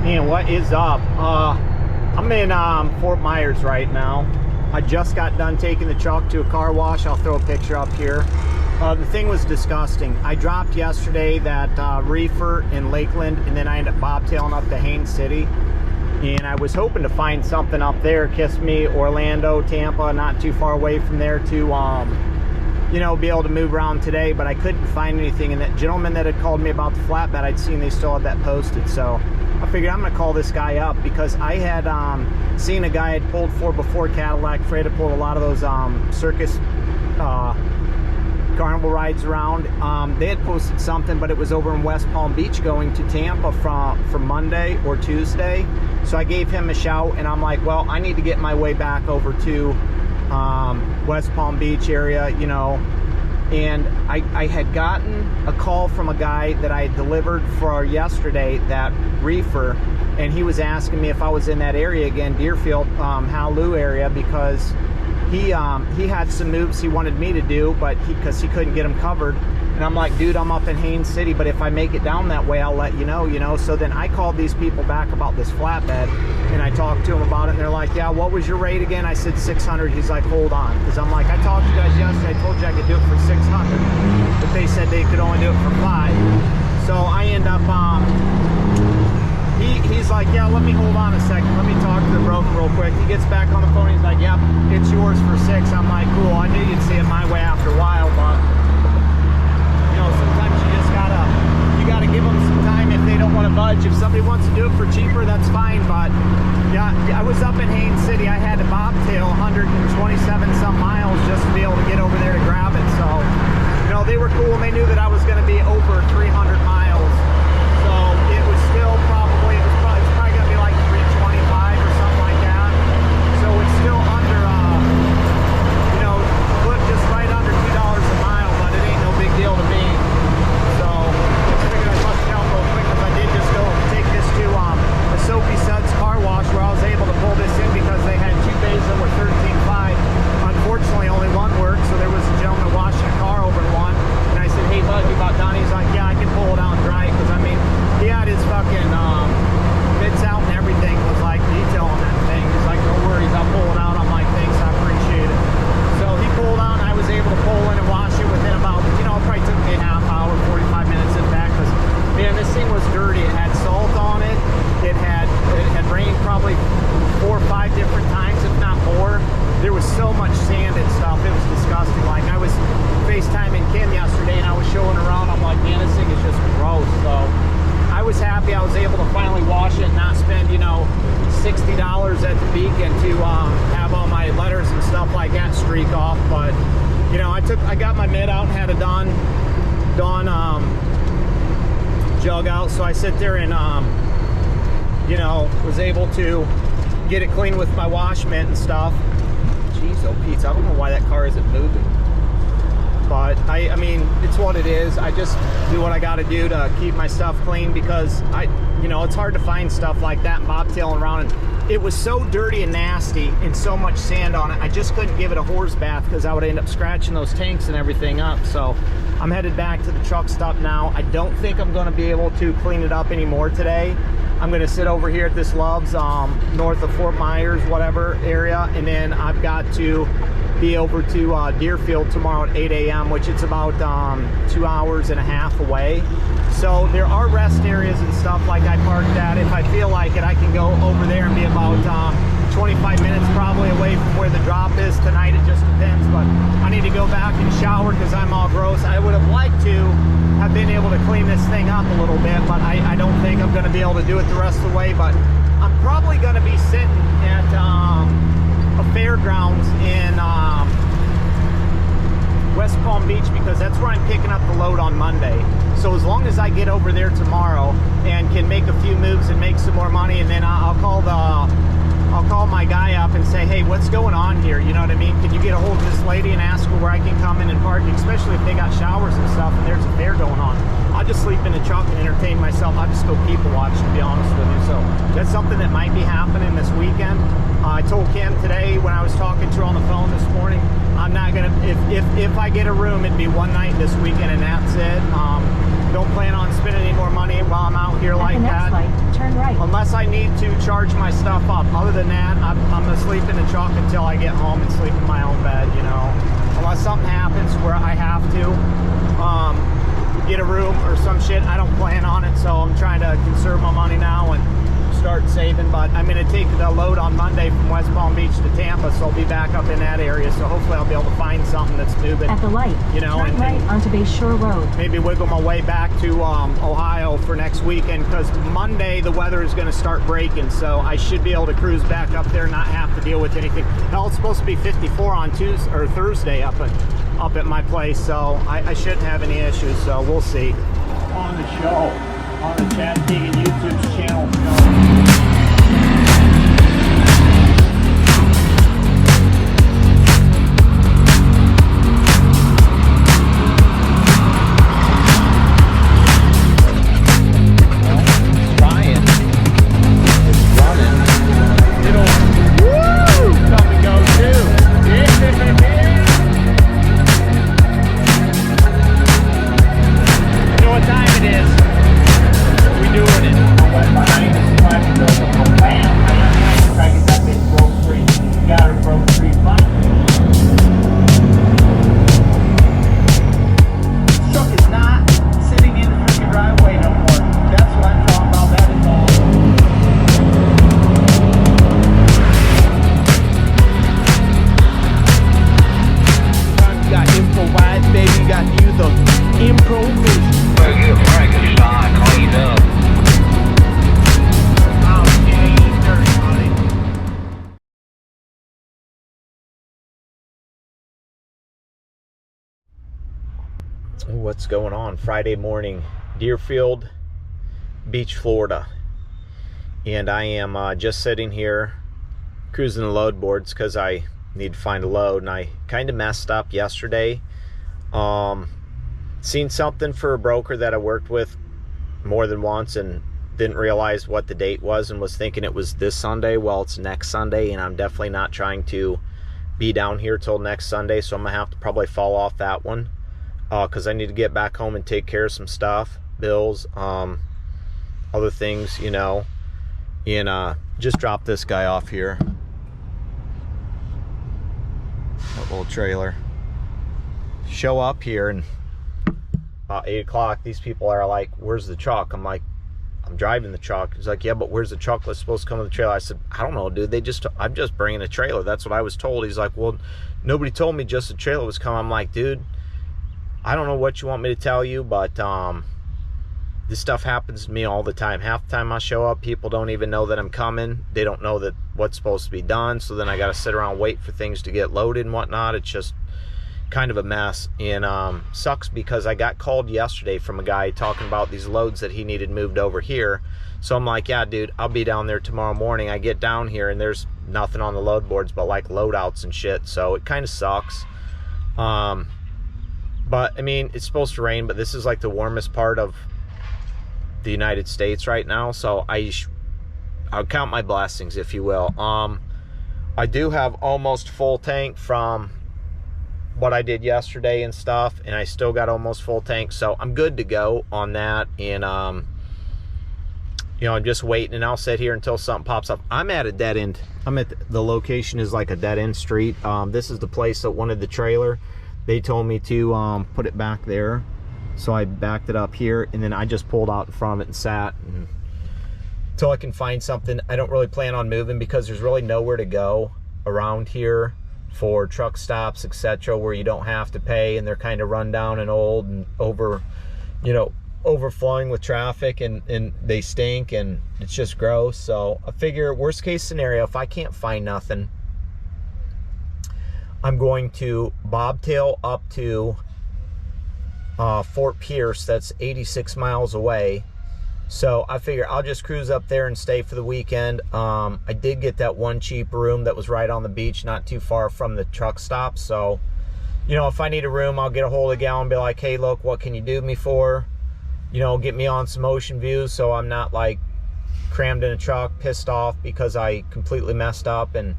Man, what is up? I'm in Fort Myers right now. I just got done taking the truck to a car wash. I'll throw a picture up here. The thing was disgusting. I dropped yesterday that reefer in Lakeland, and then I ended up bobtailing up to Haines City. And I was hoping to find something up there, Kissimmee, Orlando, Tampa, not too far away from there to, you know, be able to move around today, but I couldn't find anything. And that gentleman that had called me about the flatbed, I'd seen they still had that posted. So I figured I'm gonna call this guy up because I had seen a guy I'd pulled for before Cadillac. Fred had pulled a lot of those circus carnival rides around. They had posted something, but it was over in West Palm Beach going to Tampa from Monday or Tuesday. So I gave him a shout, and I'm like, well, I need to get my way back over to West Palm Beach area, you know. And I had gotten a call from a guy that I had delivered for yesterday, that reefer, and he was asking me if I was in that area again, Deerfield, Hallelujah area, because he had some moves he wanted me to do, but because he couldn't get them covered. And I'm like, dude, I'm up in Haines City, but if I make it down that way, I'll let you know, you know. So then I called these people back about this flatbed, and I talked to them about it, and they're like, yeah, what was your rate again? I said 600. He's like, hold on, because I'm like, I talked to you guys yesterday. I told you I could do it for 600, but they said they could only do it for 5. So I end up, he's like, yeah, let me hold on a second. Let me talk to the broker real quick. He gets back on the phone. He's like, yep, it's yours for 6. I'm like, cool. I knew you'd see it my way after a while, but you know, sometimes you gotta give them some time if they don't want to budge. If somebody wants to do it for cheaper, that's fine. But yeah, I was up in Haines City. I had to bobtail 127 some miles just to be able to get over there to grab it. So, you know, they were cool, and they knew that I was going to be over 300 miles. So it was still probably, it's probably going to be like 325 or something like that. So it's still under, you know, just right under $2 a mile, but it ain't no big deal to me. So I figured I'd bust it out real quick, because I did just go take this to the Sophie Suds car wash, where I was able to pull this in because they had 2 bays that were 13.5. Unfortunately, only one worked, so there was a gentleman washing a car over in one. And I said, hey, bud, you about done? He's like, yeah, I can pull it out and dry it, because I mean, he had his fucking bits out and everything, was like detail on that thing. He's like, no worries, I'll pull it out. I'm like, thanks, I appreciate it. So he pulled out, and I was able to pull in and wash it within about, you know, it probably took me a half hour, 45 minutes in back, because man, this thing was dirty. It had salt on it. It had rained probably 4 or 5 different times, if not more. There was so much sand and stuff. It was disgusting. Like, I was FaceTiming Kim yesterday, and I was showing around. I'm like, man, this thing is just gross. So I was happy I was able to finally wash it and not spend, you know, $60 at the Beacon to have all my letters and stuff like that streak off. But you know, I got my mid out and had a Dawn jug out, so I sit there and you know, was able to get it clean with my wash mitt and stuff. Jeez, oh Pete, I don't know why that car isn't moving, but I mean, it's what it is. I just do what I got to do to keep my stuff clean, because you know, it's hard to find stuff like that and bobtailing around, and it was so dirty and nasty and so much sand on it. I just couldn't give it a hose bath, because I would end up scratching those tanks and everything up. So I'm headed back to the truck stop now. I don't think I'm going to be able to clean it up anymore today. I'm going to sit over here at this Love's north of Fort Myers, whatever area, and then I've got to be over to Deerfield tomorrow at 8 a.m., which it's about 2.5 hours away. So there are rest areas and stuff like I parked at. If I feel like it, I can go over there and be about 25 minutes probably away from where the drop is tonight. It just depends, but I need to go back and shower because I'm all gross. I would have liked to have been able to clean this thing up a little bit, but I don't think I'm going to be able to do it the rest of the way. But I'm probably going to be sitting at a fairgrounds in West Palm Beach, because that's where I'm picking up the load on Monday. So as long as I get over there tomorrow and can make a few moves and make some more money, and then I'll call my guy up and say, hey, what's going on here? You know what I mean? Can you get a hold of this lady and ask her where I can come in and park, especially if they got showers and stuff and there's a fair going on. I'll just sleep in the truck and entertain myself. I'll just go people watch, to be honest with you. So that's something that might be happening this weekend. I told Kim today when I was talking to her on the phone this morning, I'm not gonna, if I get a room, it'd be one night this weekend and that's it. don't plan on spending any more money while I'm out here like that. Light, turn right. Unless I need to charge my stuff up. Other than that, I'm gonna sleep in the truck until I get home and sleep in my own bed, you know. Unless something happens where I have to get a room or some shit. I don't plan on it, so I'm trying to conserve my money now and start saving. But I'm gonna take the load on Monday from West Palm Beach to Tampa, so I'll be back up in that area. So hopefully I'll be able to find something that's moving. At the light, you know, turn right onto Bay Shore Road. Maybe wiggle my way back to Ohio for next weekend, because Monday the weather is going to start breaking, so I should be able to cruise back up there, not have to deal with anything. Hell, it's supposed to be 54 on Tuesday or Thursday up at my place, so I shouldn't have any issues. So we'll see. On the show, on the Chad Diggin YouTube channel. What's going on? Friday morning, Deerfield Beach, Florida, and I am just sitting here cruising the load boards because I need to find a load, and I kind of messed up yesterday. Seen something for a broker that I worked with more than once and didn't realize what the date was and was thinking it was this Sunday. Well, it's next Sunday, and I'm definitely not trying to be down here till next Sunday, so I'm gonna have to probably fall off that one. Because I need to get back home and take care of some stuff, bills, other things, you know, and just drop this guy off here. That little trailer. Show up here, and about 8 o'clock, these people are like, where's the truck? I'm like, I'm driving the truck. He's like, yeah, but where's the truck that's supposed to come with the trailer? I said, I don't know, dude. I'm just bringing a trailer. That's what I was told. He's like, well, nobody told me just the trailer was coming. I'm like, dude, I don't know what you want me to tell you, but this stuff happens to me all the time. Half the time I show up, people don't even know that I'm coming. They don't know that what's supposed to be done, so then I got to sit around and wait for things to get loaded and whatnot. It's just kind of a mess, and sucks because I got called yesterday from a guy talking about these loads that he needed moved over here. So I'm like, yeah, dude, I'll be down there tomorrow morning. I get down here, and there's nothing on the load boards but like loadouts and shit, so it kind of sucks. But I mean, it's supposed to rain, but this is like the warmest part of the United States right now, so I'll count my blessings, if you will. I do have almost full tank from what I did yesterday and stuff, and I still got almost full tank, so I'm good to go on that. And you know, I'm just waiting, and I'll sit here until something pops up. I'm at a dead end. I'm at the location is like a dead end street. This is the place that wanted the trailer. They told me to put it back there, so I backed it up here, and then I just pulled out in front of it and sat until I can find something. I don't really plan on moving because there's really nowhere to go around here for truck stops, etc., where you don't have to pay, and they're kind of run down and old and overflowing with traffic, and they stink, and it's just gross. So I figure worst case scenario, if I can't find nothing, I'm going to bobtail up to Fort Pierce. That's 86 miles away. So I figure I'll just cruise up there and stay for the weekend. I did get that one cheap room that was right on the beach, not too far from the truck stop. So, you know, if I need a room, I'll get a hold of the gal and be like, hey, look, what can you do me for? You know, get me on some ocean views, so I'm not like crammed in a truck, pissed off because I completely messed up and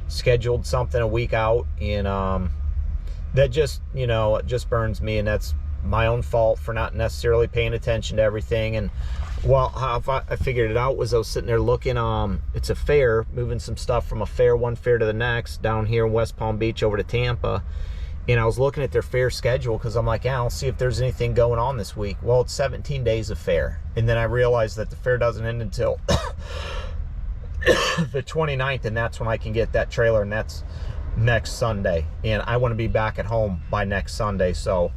scheduled something a week out. And that just, you know, it just burns me, and that's my own fault for not necessarily paying attention to everything. And well, how I figured it out was I was sitting there looking, it's a fair, moving some stuff from one fair to the next, down here in West Palm Beach over to Tampa. And I was looking at their fair schedule because I'm like, yeah, I'll see if there's anything going on this week. Well, it's 17 days of fair. And then I realized that the fair doesn't end until the 29th, and that's when I can get that trailer, and that's next Sunday. And I want to be back at home by next Sunday. So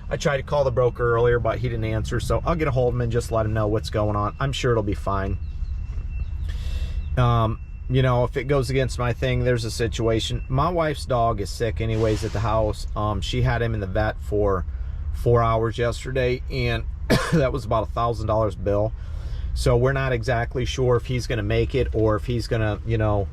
I tried to call the broker earlier, but he didn't answer. So I'll get a hold of him and just let him know what's going on. I'm sure it'll be fine. You know, if it goes against my thing, there's a situation. My wife's dog is sick anyways at the house. She had him in the vet for 4 hours yesterday, and that was about $1,000 bill. So we're not exactly sure if he's going to make it or if he's going to, you know,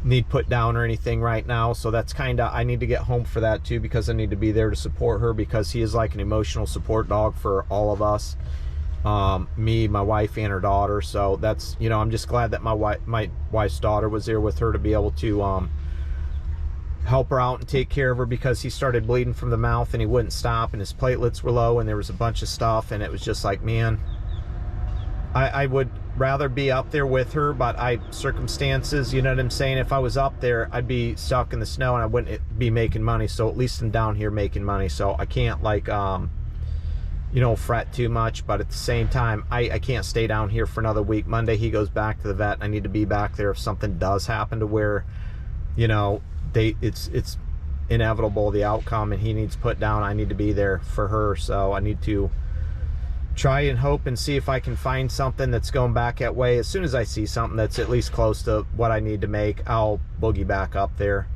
need put down or anything right now. So that's kind of, I need to get home for that too, because I need to be there to support her, because he is like an emotional support dog for all of us. Me, my wife, and her daughter. So that's, you know, I'm just glad that my wife's daughter was there with her to be able to help her out and take care of her, because he started bleeding from the mouth and he wouldn't stop, and his platelets were low, and there was a bunch of stuff, and it was just like, man, I would rather be up there with her, but circumstances, you know what I'm saying? If I was up there, I'd be stuck in the snow and I wouldn't be making money. So at least I'm down here making money. So I can't, like, you know, fret too much, but at the same time, I can't stay down here for another week. Monday he goes back to the vet. I need to be back there if something does happen to where, you know, it's inevitable, the outcome, and he needs put down. I need to be there for her. So I need to try and hope and see if I can find something that's going back that way. As soon as I see something that's at least close to what I need to make, I'll boogie back up there,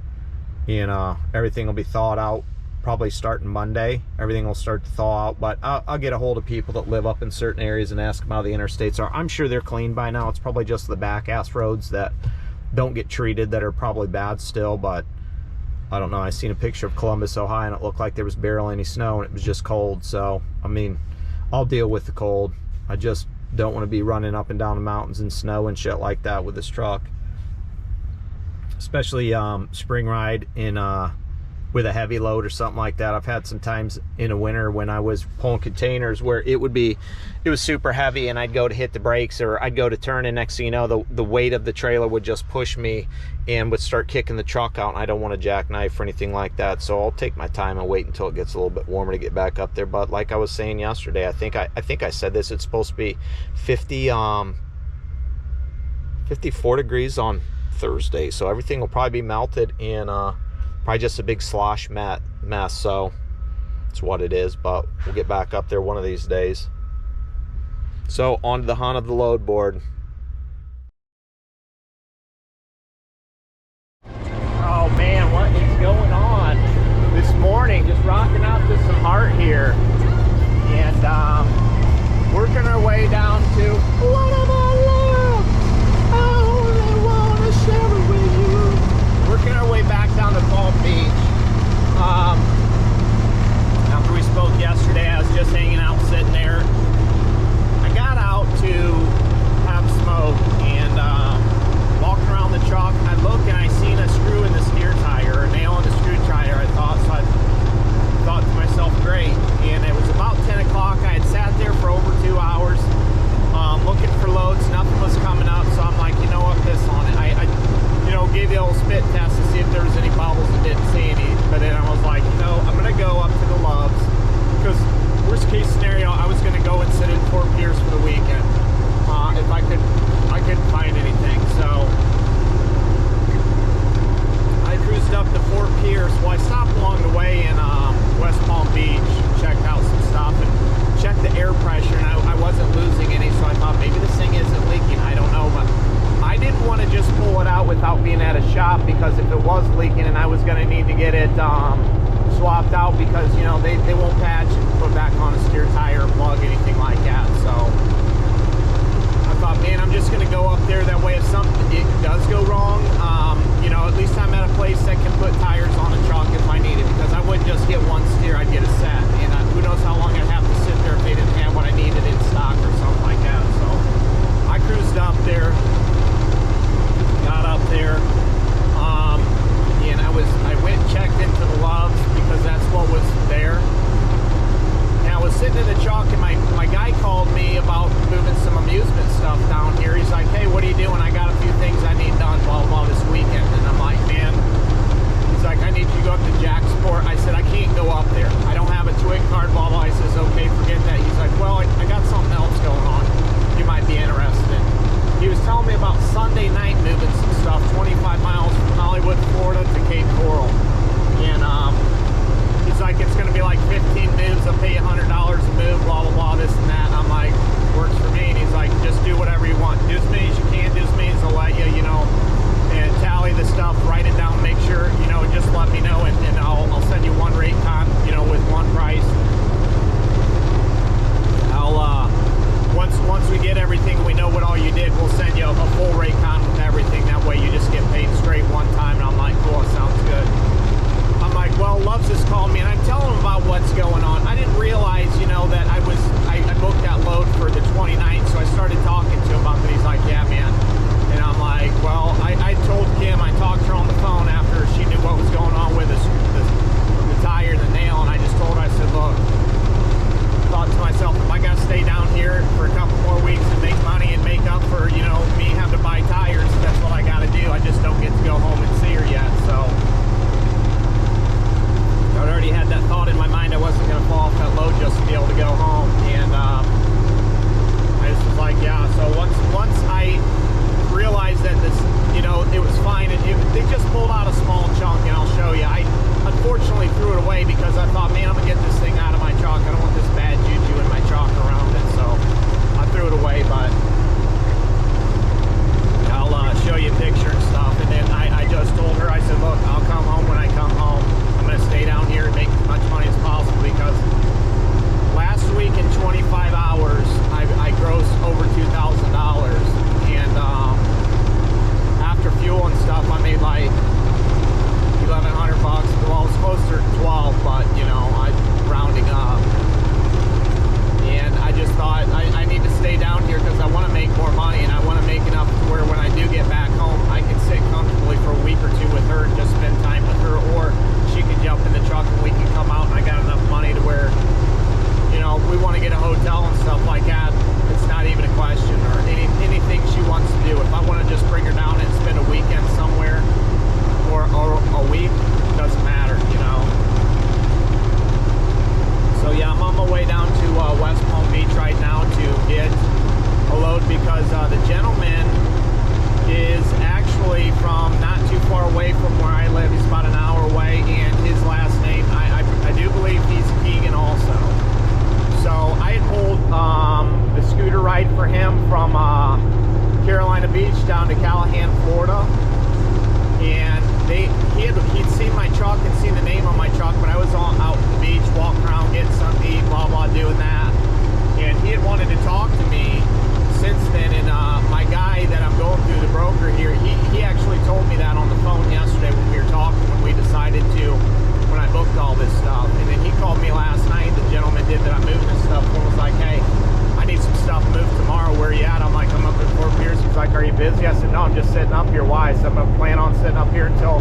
and everything will be thawed out. Probably starting Monday, everything will start to thaw out. But I'll get a hold of people that live up in certain areas and ask them how the interstates are. I'm sure they're clean by now. It's probably just the back ass roads that don't get treated that are probably bad still. But I don't know. I seen a picture of Columbus, Ohio, and it looked like there was barely any snow, and it was just cold. So I mean, I'll deal with the cold. I just don't want to be running up and down the mountains in snow and shit like that with this truck, especially spring ride in with a heavy load or something like that. I've had some times in the winter when I was pulling containers where it was super heavy, and I'd go to hit the brakes or I'd go to turn, and next thing you know, the weight of the trailer would just push me and would start kicking the truck out, and I don't want to jackknife or anything like that. So I'll take my time and wait until it gets a little bit warmer to get back up there. But like I was saying yesterday, I think I said this, it's supposed to be 54 degrees on Thursday, so everything will probably be melted, and probably just a big slosh mess. So it's what it is, but we'll get back up there one of these days. So on to the hunt of the load board. Oh man, what is going on this morning? Just rocking out to some heart here, and working our way down to what am I love? I only wanna share it with you. Working our way back down to Palm Beach. After we spoke yesterday, I was just hanging out, sitting there. I got out to have smoke, and walking around the truck, I look and I seen a screw in the steer tire, a nail in the screw tire. I thought to myself, great. And it was about 10 o'clock. I had sat there for over 2 hours, looking for loads. Nothing was coming up, so I'm like, you know what, piss on it. I gave the old spit test to see if there was any bubbles, and didn't see any. But then I was like, no, I'm gonna go up to the Loves, because worst case scenario, I was gonna go and sit in Fort Pierce for the weekend if I couldn't find anything. So I cruised up to Fort Pierce. Well, I stopped along the way in West Palm Beach, checked out some stuff, and checked the air pressure, and I wasn't losing any. So I thought maybe this thing isn't leaking. I don't know, but I didn't want to just pull it out without being at a shop, because if it was leaking and I was going to need to get it swapped out, because you know they won't patch and put back on a steer tire or plug, anything like that. So I thought, man, I'm just going to go up there. That way, if something does go wrong, you know, at least I'm at a place that can put tires on a truck if I need it, because I wouldn't just get one steer, I'd get a set, and who knows how long I'd have to sit there if they didn't have what I needed in stock or something like that. So I cruised up there. Got up there, and I went and checked into the Loves, because that's what was because the gentleman is actually from not too far away from where I live. He's about an hour away, and his last name, I do believe he's Keegan also. So I had pulled the scooter ride for him from Carolina Beach down to Callahan, Florida, and he'd seen my truck and seen the name on my truck, but I was out at the beach, walking around, getting something to eat, blah blah, doing that, and he had wanted to talk to me since then. And my guy that I'm going through, the broker here, he actually told me that on the phone yesterday when we were talking, when we decided to, when I booked all this stuff. And then he called me last night, the gentleman did that I'm moving this stuff, and was like, hey, I need some stuff moved tomorrow. Where are you at? I'm like, I'm up in Fort Pierce. He's like, are you busy? I said, no, I'm just sitting up here. Why? I said, I'm planning on sitting up here until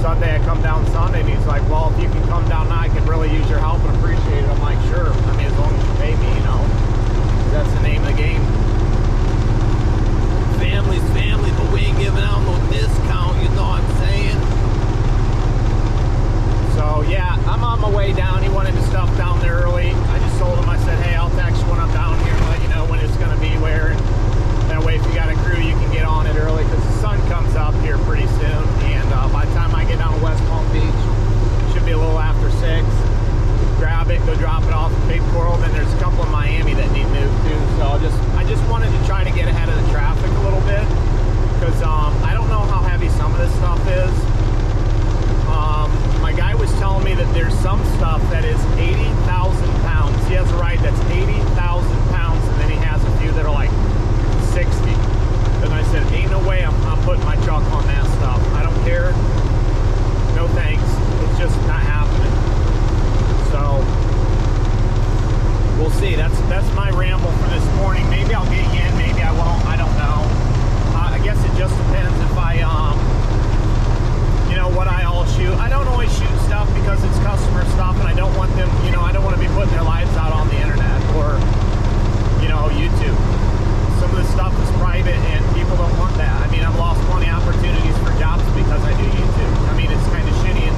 Sunday. I come down Sunday. And he's like, well, if you can come down now, I could really use your help and appreciate it. I'm like, sure. I mean, as long as you pay me, you know. That's the name of the game. Family's family, but we ain't giving out no discount, you know what I'm saying? So yeah, I'm on my way down. He wanted the stuff down there early. I just told him, I said, hey, I'll text you when I'm down here and let you know when it's going to be where. And that way, if you got a crew, you can get on it early, because the sun comes up here pretty soon. And by the time I get down to West Palm Beach, it should be a little after 6. Grab it, go drop it off at Big Coral. Then there's a couple in Miami that need moved too. So I just wanted to try to get ahead of the traffic a little bit, because I don't know how heavy some of this stuff is. My guy was telling me that there's some stuff that is 80,000 pounds. He has a ride that's 80,000 pounds, and then he has a few that are like 60. And I said, ain't no way I'm putting my truck on that stuff. I don't care. No thanks. It's just not happening. So we'll see. That's my ramble for this morning. Maybe I'll get you in, maybe I won't. I don't know. I guess it just depends if I you know, what I all shoot. I don't always shoot stuff because it's customer stuff, and I don't want them, you know, I don't want to be putting their lives out on the internet or, you know, YouTube. Some of this stuff is private, and people don't want that. I mean, I've lost plenty of opportunities for jobs because I do YouTube. I mean, it's kind of shitty and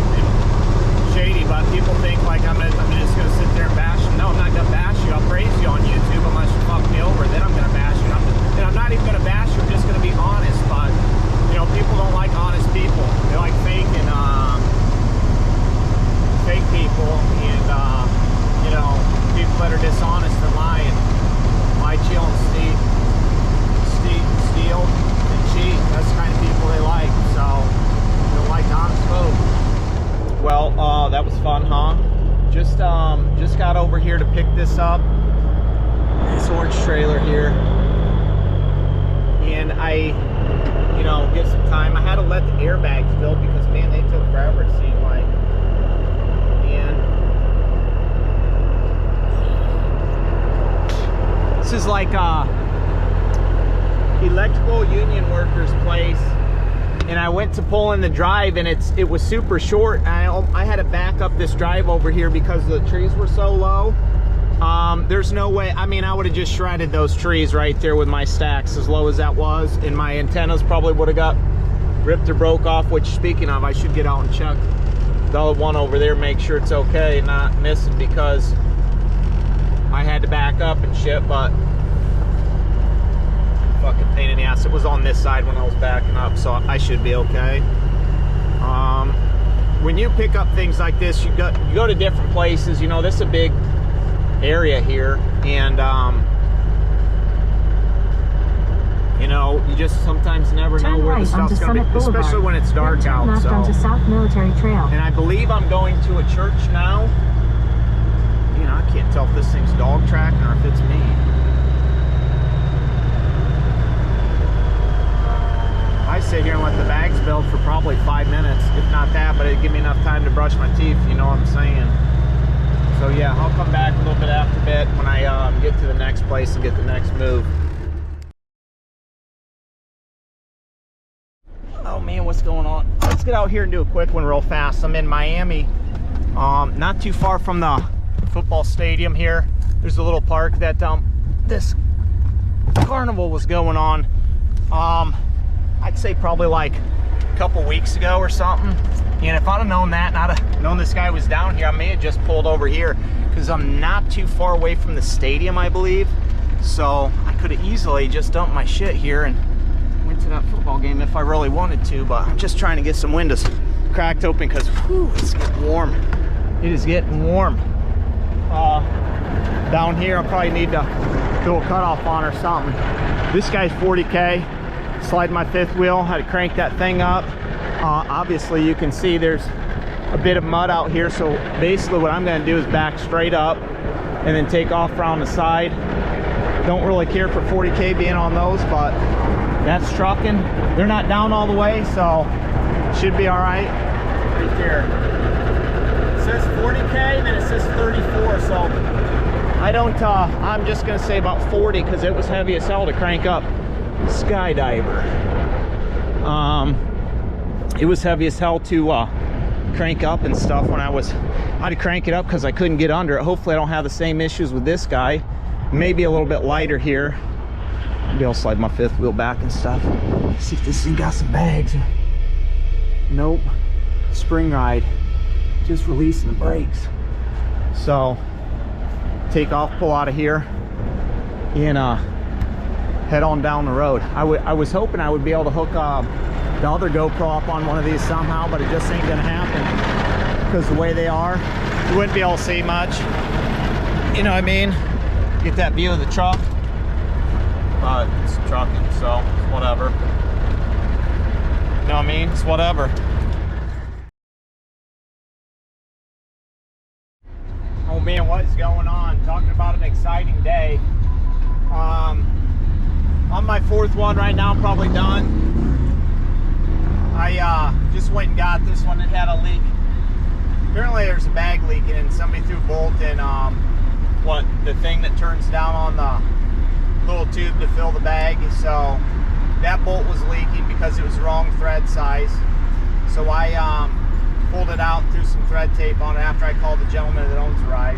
shady, but people think like I'm just gonna sit there and bash you. No, I'm not gonna bash you. I'll praise you on YouTube unless you fuck me over. Then I'm gonna bash you. And I'm not even gonna bash you. I'm just gonna be honest. But you know, people don't like honest people. They like fake and fake people, and you know, people that are dishonest and lying, lie, chill, and steal and cheat. That's the kind of people they like. So they don't like honest folks. Well, that was fun, huh? Just got over here to pick this up, this orange trailer here, and I, you know, give some time. I had to let the airbags build because, man, they took forever, it seemed like. And this is like electrical union workers place. And I went to pull in the drive, and it was super short. I had to back up this drive over here because the trees were so low. There's no way. I mean, I would have just shredded those trees right there with my stacks, as low as that was, and my antennas probably would have got ripped or broke off. Which, speaking of, I should get out and check the other one over there, make sure it's okay and not missing, because I had to back up and shit. But fucking pain in the ass. It was on this side when I was backing up, so I should be okay. When you pick up things like this, you go to different places. You know, this is a big area here, and you know, you just sometimes never know where the stuff's gonna be, especially when it's dark out. So, onto South Military Trail. And I believe I'm going to a church now. You know, I can't tell if this thing's dog tracking or if it's me. I sit here and let the bags build for probably 5 minutes, if not that, but it'd give me enough time to brush my teeth, you know what I'm saying? So yeah, I'll come back a little bit after bed when I get to the next place and get the next move. Oh man, what's going on? Let's get out here and do a quick one real fast. I'm in Miami, not too far from the football stadium here. There's a little park that this carnival was going on. I'd say probably like a couple weeks ago or something. And if I'd have known that and I'd have known this guy was down here, I may have just pulled over here, because I'm not too far away from the stadium, I believe. So I could could have easily just dumped my shit here and went to that football game if I really wanted to, but I'm just trying to get some windows cracked open because it's getting warm. It is getting warm. Down here, I'll probably need to do a cutoff on or something. This guy's 40K. Slide my fifth wheel, had to crank that thing up. Obviously, you can see there's a bit of mud out here, so basically what I'm going to do is back straight up and then take off around the side. Don't really care for 40K being on those, but that's trucking. They're not down all the way, so should be all right. Right there. It says 40K, and then it says 34, so I don't, I'm just going to say about 40 because it was heavy as hell to crank up. Skydiver. It was heavy as hell to crank up and stuff when I had to crank it up because I couldn't get under it. Hopefully I don't have the same issues with this guy. Maybe a little bit lighter here. Maybe I'll slide my fifth wheel back and stuff. See if this thing got some bags. Nope. Spring ride. Just releasing the brakes. So take off, pull out of here, and head on down the road. I was hoping I would be able to hook the other GoPro up on one of these somehow, but it just ain't gonna happen because the way they are, you wouldn't be able to see much. You know what I mean? Get that view of the truck. But it's trucking, so it's whatever. You know what I mean? It's whatever. Oh man, what is going on? Talking about an exciting day. On my fourth one right now, I'm probably done. I just went and got this one. It had a leak. Apparently there's a bag leaking and somebody threw a bolt in the thing that turns down on the little tube to fill the bag. So that bolt was leaking because it was the wrong thread size. So I pulled it out, threw some thread tape on it after I called the gentleman that owns the ride.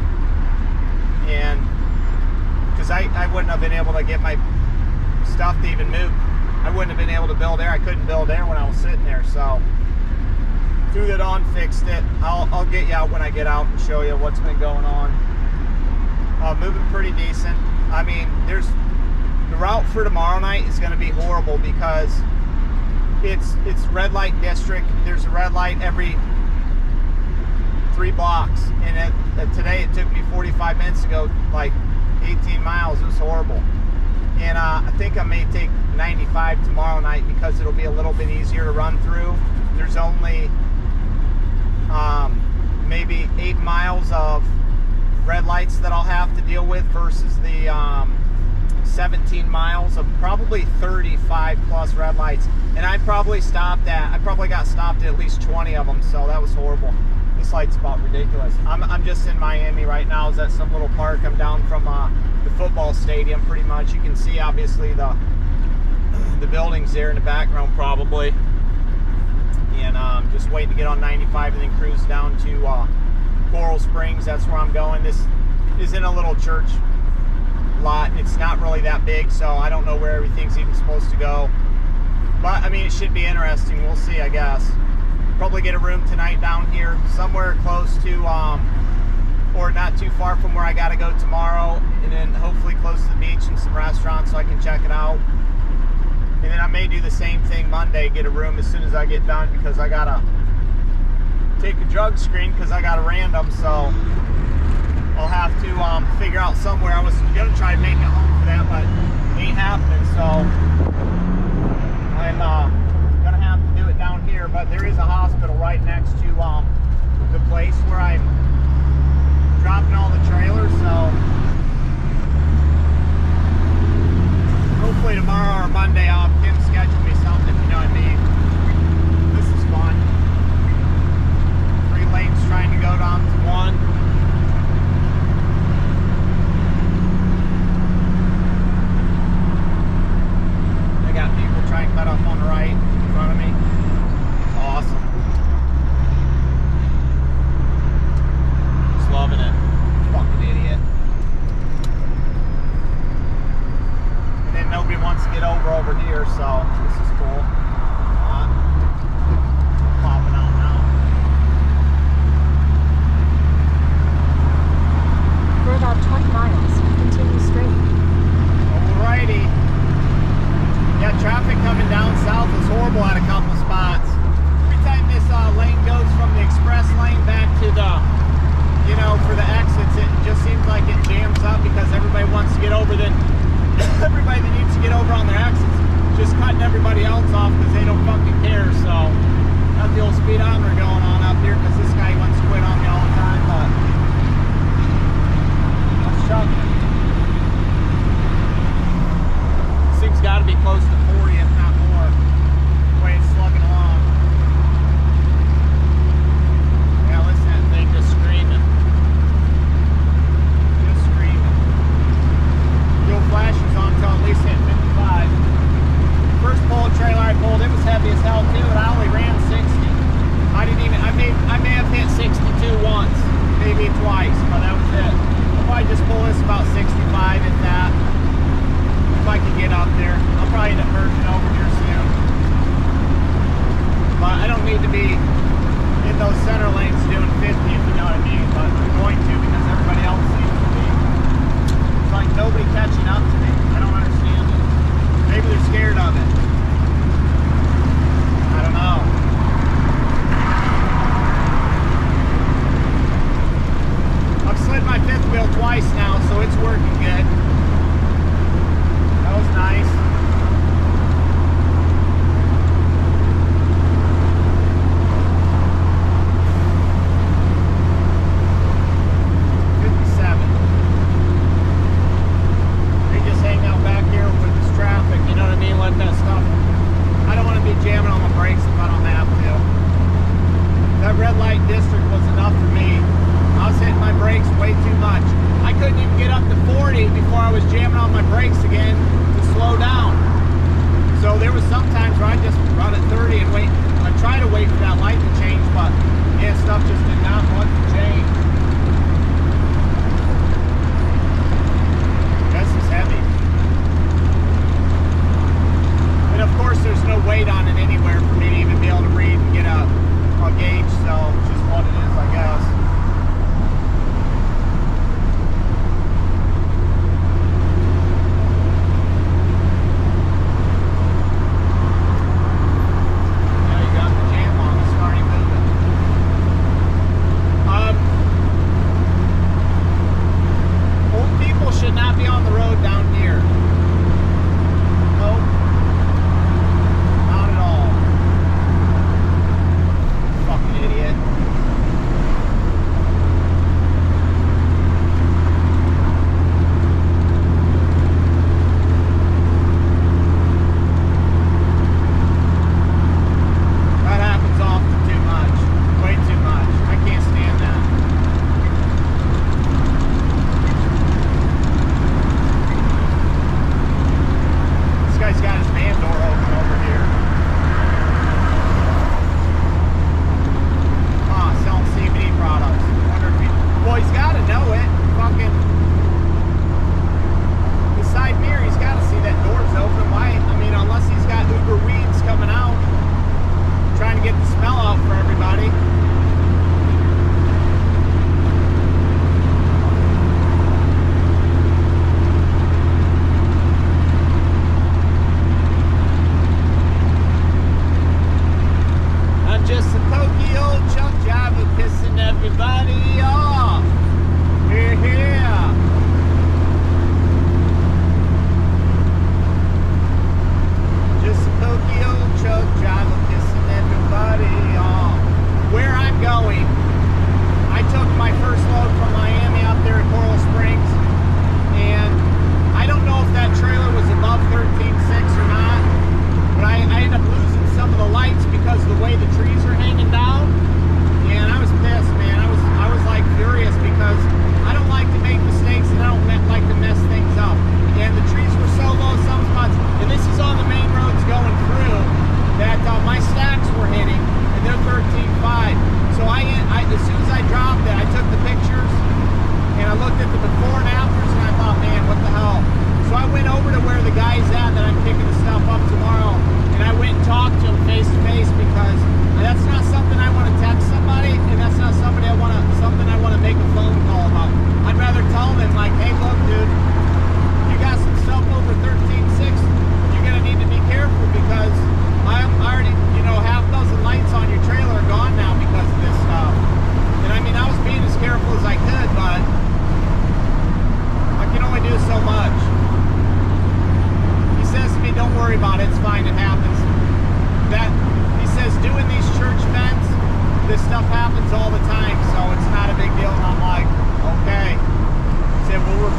And because I wouldn't have been able to get my stuff to even move. I wouldn't have been able to build air. I couldn't build air when I was sitting there. So threw that on, fixed it. I'll get you out when I get out and show you what's been going on. Moving pretty decent. I mean, the route for tomorrow night is going to be horrible because it's red light district. There's a red light every 3 blocks, and today it took me 45 minutes to go like 18 miles. It was horrible. And I think I may take 95 tomorrow night because it'll be a little bit easier to run through. There's only maybe 8 miles of red lights that I'll have to deal with versus the 17 miles of probably 35 plus red lights. And I probably got stopped at least 20 of them, so that was horrible. This light's about ridiculous. I'm just in Miami right now. I was at some little park. I'm down from the football stadium pretty much. You can see obviously the buildings there in the background probably. And just waiting to get on 95 and then cruise down to Coral Springs. That's where I'm going. This is in a little church lot. It's not really that big, so I don't know where everything's even supposed to go. But I mean, it should be interesting. We'll see, I guess. Probably get a room tonight down here, somewhere close to, or not too far from where I gotta go tomorrow, and then hopefully close to the beach and some restaurants so I can check it out. And then I may do the same thing Monday, get a room as soon as I get done because I gotta take a drug screen because I got a random, so I'll have to figure out somewhere. I was gonna try to make it home for that, but it ain't happening, so I'm gonna have to do it down here. But there is a hospital right next to the place where I'm dropping all the trailers, so hopefully tomorrow or Monday I'll have Kim schedule me something, if you know what I mean. This is fun. 3 lanes trying to go down to 1. I got people trying to cut off on the right in front of me. Awesome. Just loving it. Fucking idiot. And then nobody wants to get over here, so this is cool. Popping out now. For about 20 miles, continue straight. Alrighty. be close to 40, if not more. The way it's slugging along. Yeah, listen to that thing just screaming. Just screaming. Fuel flash is on until at least hit 55. First pull trailer I pulled, it was heavy as hell too, and I only ran 60. I didn't even, I may have hit 62 once, maybe twice, but that was it. I'll probably just pull this about 65 if that. If I can get up there. I'll probably end up merging over here soon. But I don't need to be in those center lanes doing 50, if you know what I mean, but I'm going to because everybody else seems to be. It's like nobody catching up to me. I don't understand it. Maybe they're scared of it. I don't know. I've slid my fifth wheel twice now, so it's working good. That was nice.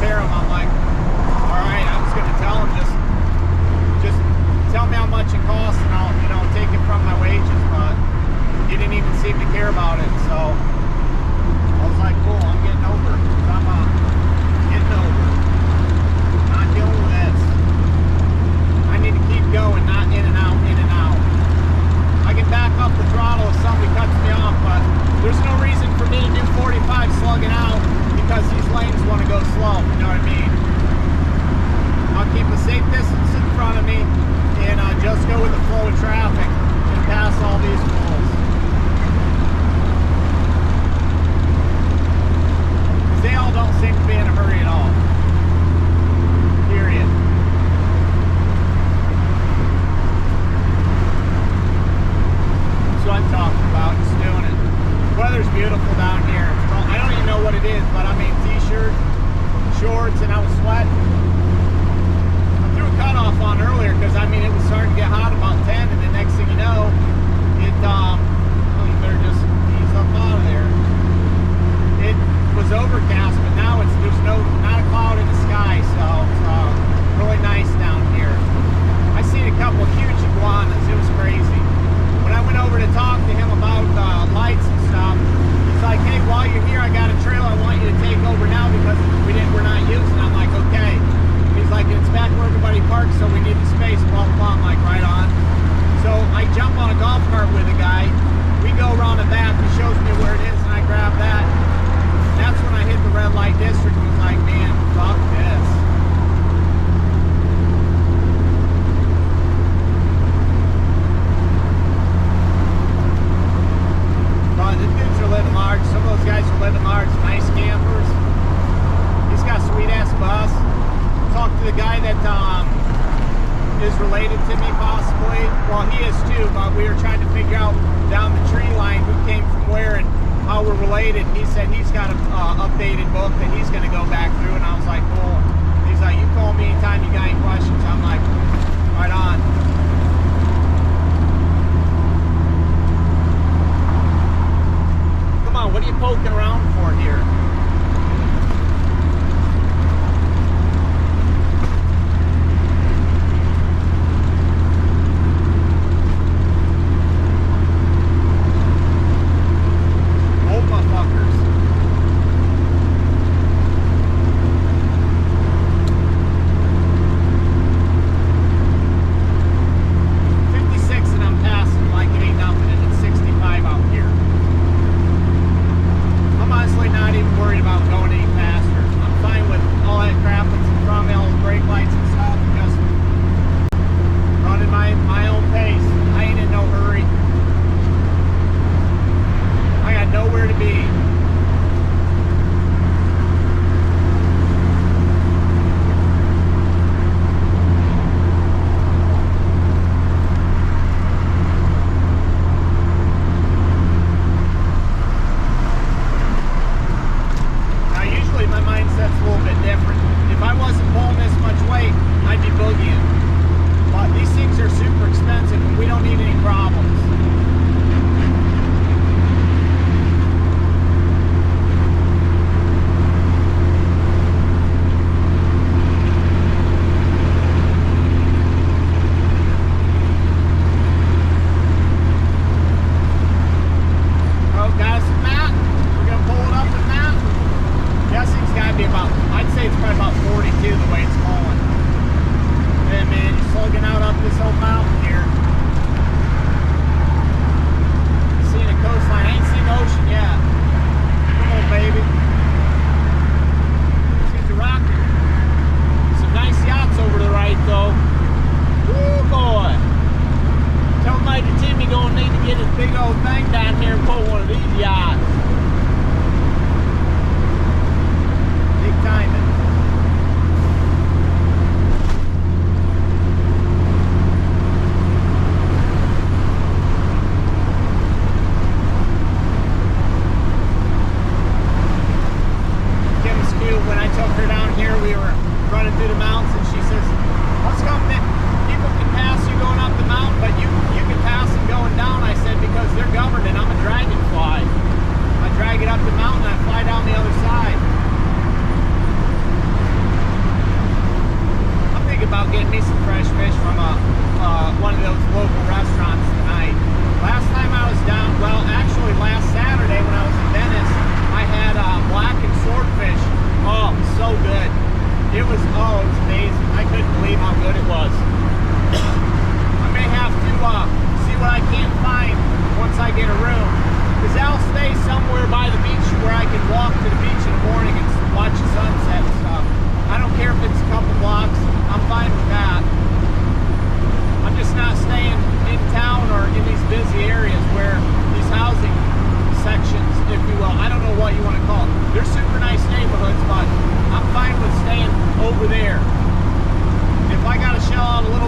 repair them. I'm like, all right, I'm just going to tell them just to me possibly. Well, he is too, but we were trying to figure out down the tree line who came from where and how we're related. He said he's got an updated book that he's going to go back through, and I was like, cool. He's like, you call me anytime you got any questions. I'm like, right on. Come on, what are you poking around for here? Over there. If I gotta shell out a little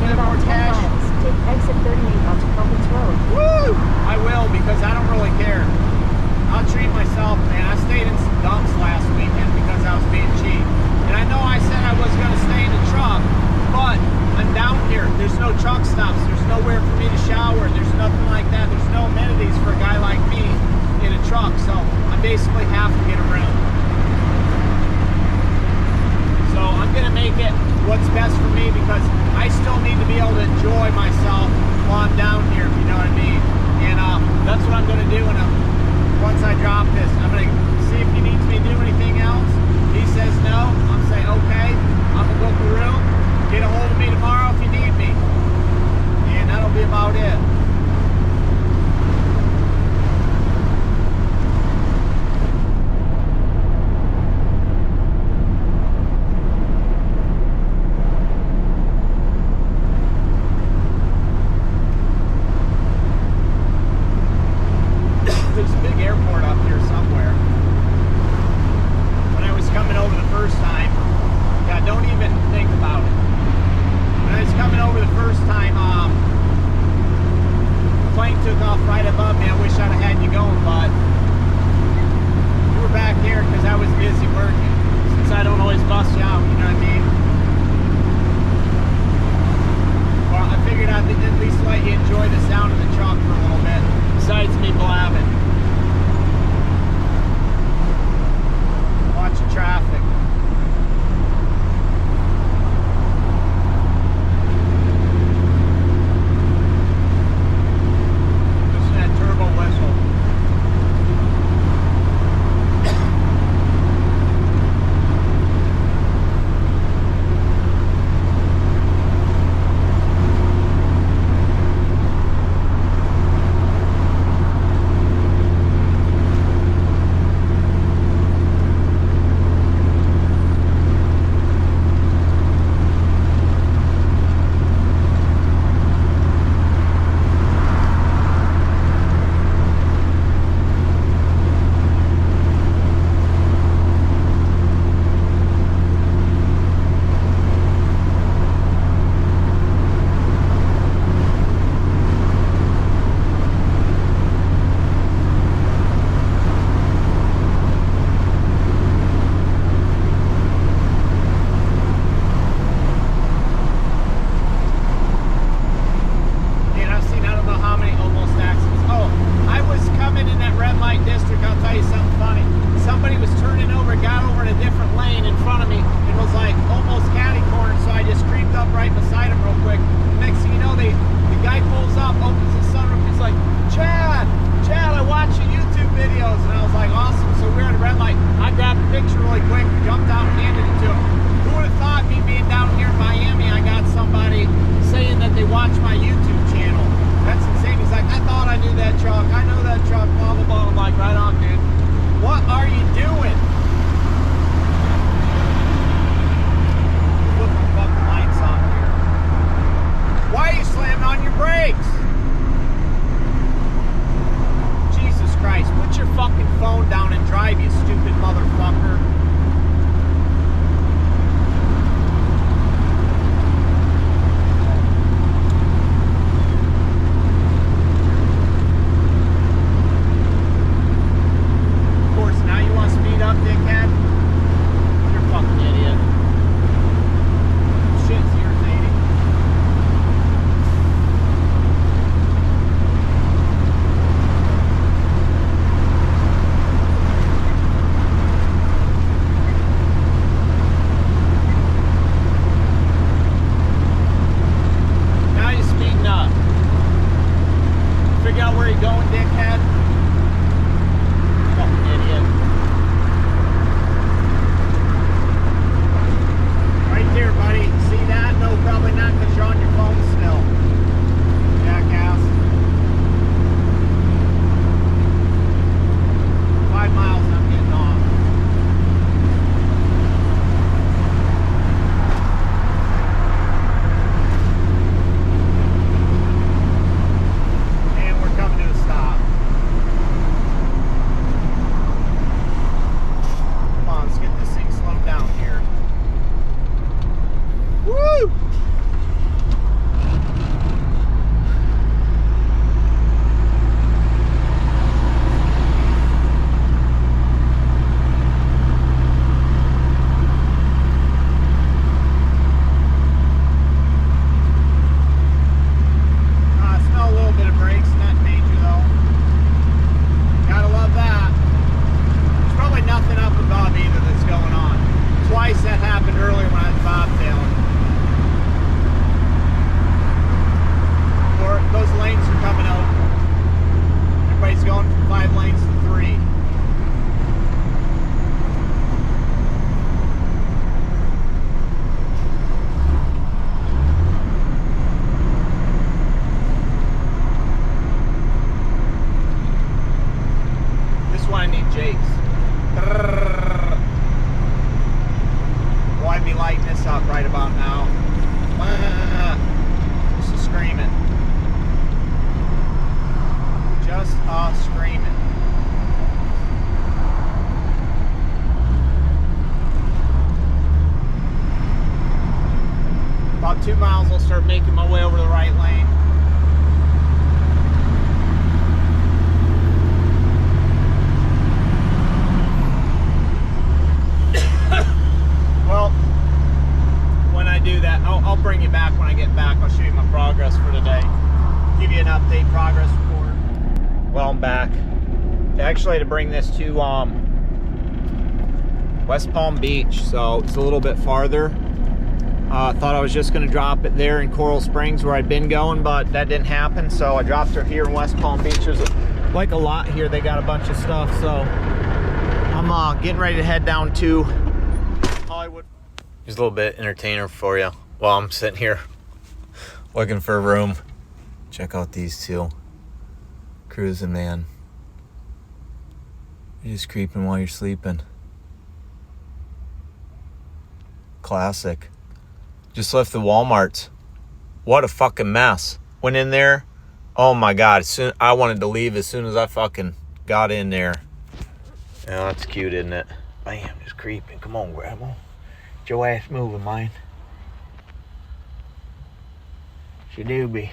going, bud? You were back here because I was busy working. Since I don't always bust you out, you know what I mean? Well, I figured I'd at least let you enjoy the sound of the truck for a little bit, besides me blabbing. Watch the traffic. Listen to that turbo whistle. About 2 miles, I'll start making my way over to the right lane. do that. I'll bring you back when I get back. I'll show you my progress for today. Give you an update progress report. Well, I'm back. Actually, to bring this to West Palm Beach, so it's a little bit farther. Thought I was just going to drop it there in Coral Springs where I'd been going, but that didn't happen. So I dropped her here in West Palm Beach. There's like a lot here. They got a bunch of stuff. So I'm getting ready to head down to Hollywood. Here's a little bit entertainer for you while I'm sitting here looking for a room. Check out these two. Cruising, man. You're just creeping while you're sleeping. Classic. Just left the Walmart. What a fucking mess. Went in there. Oh my God. I wanted to leave as soon as I fucking got in there. Yeah, that's cute, isn't it? Bam, just creeping. Come on, Grandma. Get your ass moving, man. She do be.